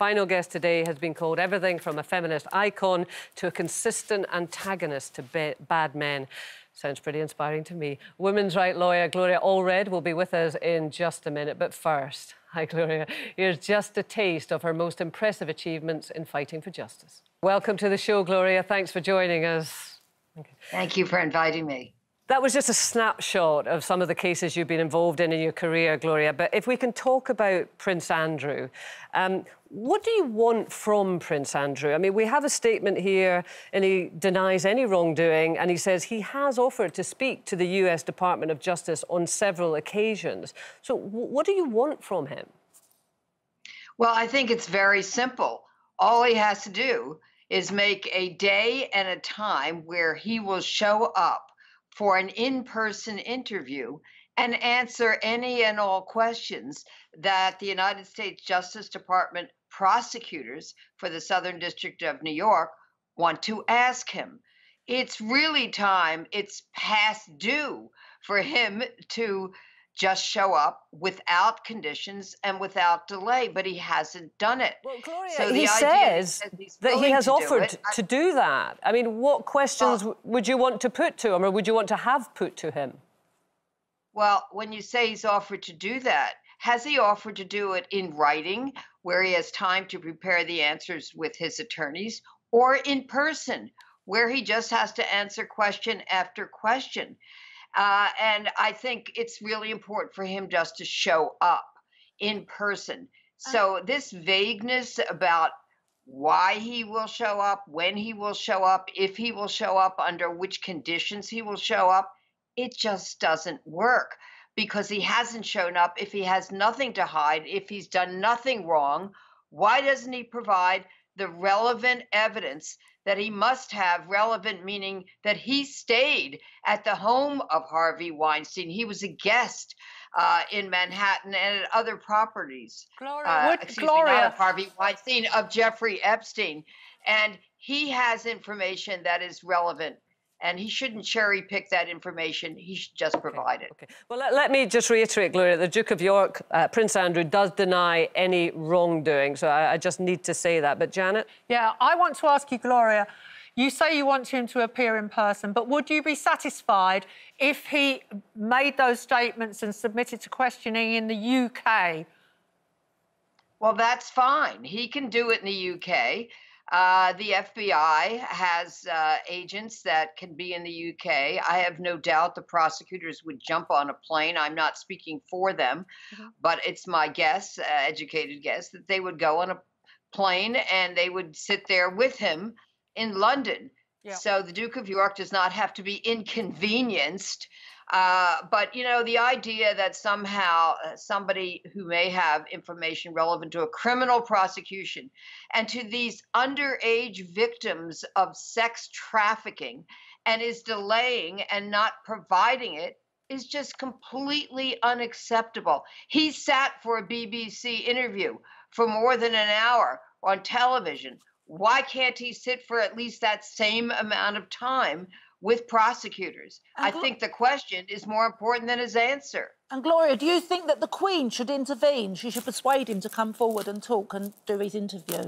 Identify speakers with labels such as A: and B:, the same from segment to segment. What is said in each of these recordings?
A: final guest today has been called everything from a feminist icon to a consistent antagonist to bad men. Sounds pretty inspiring to me. Women's rights lawyer Gloria Allred will be with us in just a minute. But first, hi Gloria, here's just a taste of her most impressive achievements in fighting for justice. Welcome to the show, Gloria. Thanks for joining us.
B: Thank you for inviting me.
A: That was just a snapshot of some of the cases you've been involved in your career, Gloria. But if we can talk about Prince Andrew, what do you want from Prince Andrew? I mean, we have a statement here and he denies any wrongdoing and he says he has offered to speak to the US Department of Justice on several occasions. So what do you want from him?
B: Well, I think it's very simple. All he has to do is make a day and a time where he will show up for an in-person interview and answer any and all questions that the United States Justice Department prosecutors for the Southern District of New York want to ask him. It's really time, it's past due for him to just show up without conditions and without delay, but he hasn't done it.
A: Well, Gloria,
B: so
A: he says that he has offered to do that. I mean, what questions would you want to put to him or would you want to have put to him?
B: Well, when you say he's offered to do that, has he offered to do it in writing, where he has time to prepare the answers with his attorneys, or in person, where he just has to answer question after question? And I think it's really important for him just to show up in person. So this vagueness about why he will show up, when he will show up, if he will show up, under which conditions he will show up, it just doesn't work because he hasn't shown up. If he has nothing to hide, if he's done nothing wrong, why doesn't he provide the relevant evidence that he must have? Relevant meaning that he stayed at the home of Harvey Weinstein. He was a guest in Manhattan and at other properties.
A: Gloria,
B: not of Harvey Weinstein, of Jeffrey Epstein. And he has information that is relevant. And he shouldn't cherry pick that information. He should just provide it.
A: Okay. Well, let me just reiterate, Gloria, the Duke of York, Prince Andrew, does deny any wrongdoing. So I just need to say that. But Janet?
C: Yeah, I want to ask you, Gloria, you say you want him to appear in person, but would you be satisfied if he made those statements and submitted to questioning in the UK?
B: Well, that's fine. He can do it in the UK. The FBI has agents that can be in the UK. I have no doubt the prosecutors would jump on a plane. I'm not speaking for them, but it's my guess, educated guess, that they would go on a plane and they would sit there with him in London. Yeah. So the Duke of York does not have to be inconvenienced. But, you know, the idea that somehow somebody who may have information relevant to a criminal prosecution and to these underage victims of sex trafficking and is delaying and not providing it is just completely unacceptable. He sat for a BBC interview for more than an hour on television. Why can't he sit for at least that same amount of time with prosecutors? I think the question is more important than his answer.
D: And Gloria, do you think that the Queen should intervene? She should persuade him to come forward and talk and do his interview?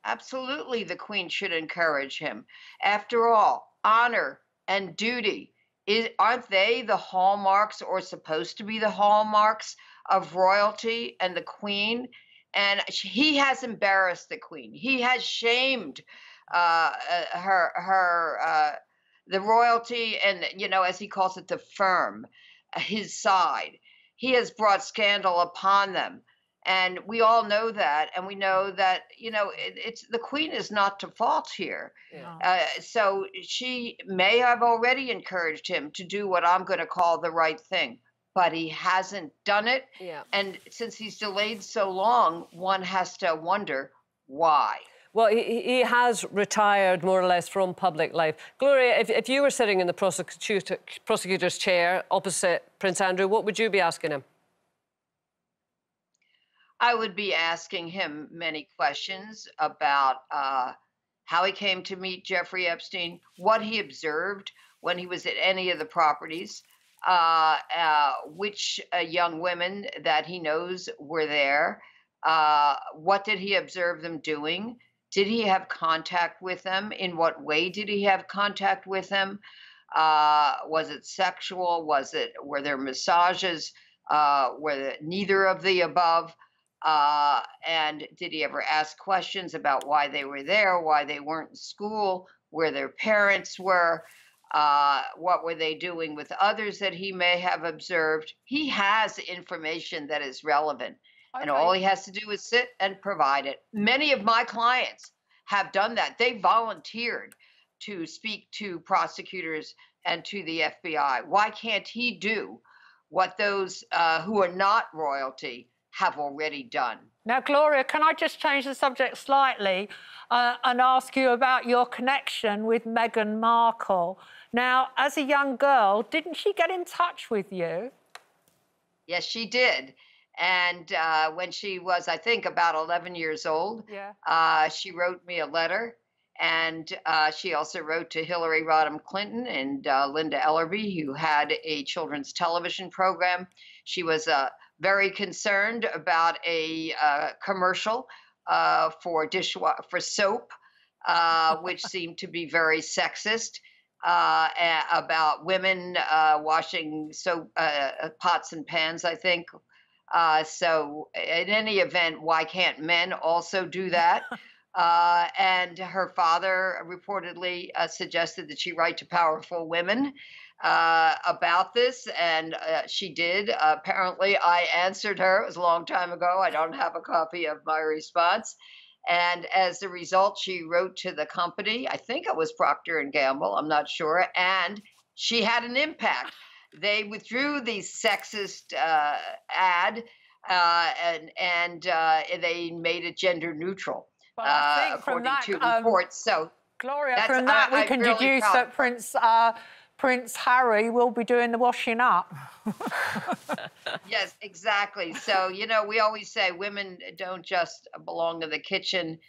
B: Absolutely, the Queen should encourage him. After all, honor and duty, aren't they the hallmarks, or supposed to be the hallmarks, of royalty and the Queen? And he has embarrassed the Queen. He has shamed the royalty and, you know, as he calls it, the firm, his side. He has brought scandal upon them. And we all know that. And we know that, you know, it's the Queen is not to fault here. Yeah. So she may have already encouraged him to do what I'm going to call the right thing. But he hasn't done it. Yeah. And since he's delayed so long, one has to wonder why.
A: Well, he has retired more or less from public life. Gloria, if you were sitting in the prosecutor's chair opposite Prince Andrew, what would you be asking him?
B: I would be asking him many questions about how he came to meet Jeffrey Epstein, what he observed when he was at any of the properties, which young women that he knows were there, What did he observe them doing? Did he have contact with them? In what way did he have contact with them? Was it sexual? Were there massages? Neither of the above? And did he ever ask questions about why they were there, why they weren't in school, where their parents were? What were they doing with others that he may have observed? He has information that is relevant, and all he has to do is sit and provide it. Many of my clients have done that. They volunteered to speak to prosecutors and to the FBI. Why can't he do what those who are not royalty have already done?
C: Now, Gloria, can I just change the subject slightly and ask you about your connection with Meghan Markle? Now, as a young girl, didn't she get in touch with you?
B: Yes, she did. And when she was, I think, about 11 years old, she wrote me a letter. And she also wrote to Hillary Rodham Clinton and Linda Ellerbee, who had a children's television program. She was very concerned about a commercial for soap, which seemed to be very sexist, about women washing soap pots and pans, I think. So in any event, why can't men also do that? And her father reportedly suggested that she write to powerful women about this, and she did. Apparently, I answered her. It was a long time ago. I don't have a copy of my response. And as a result, she wrote to the company. I think it was Procter & Gamble. I'm not sure. And she had an impact. They withdrew the sexist ad, and they made it gender neutral.
C: Well, I think
B: according to reports. So,
C: Gloria, from that we can deduce that Prince Harry will be doing the washing up.
B: Yes, exactly. So, you know, we always say women don't just belong in the kitchen.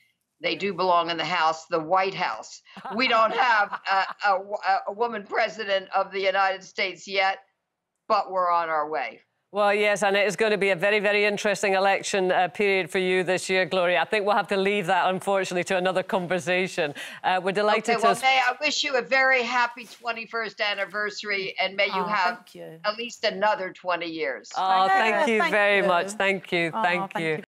B: They do belong in the house, the White House. We don't have a woman president of the United States yet, but we're on our way.
A: Well, yes, and it is going to be a very, very interesting election period for you this year, Gloria. I think we'll have to leave that, unfortunately, to another conversation. We're delighted
B: to... Well, May, I wish you a very happy 21st anniversary, and may you have at least another 20 years.
A: Oh, thank you very much. Thank you. Thank you.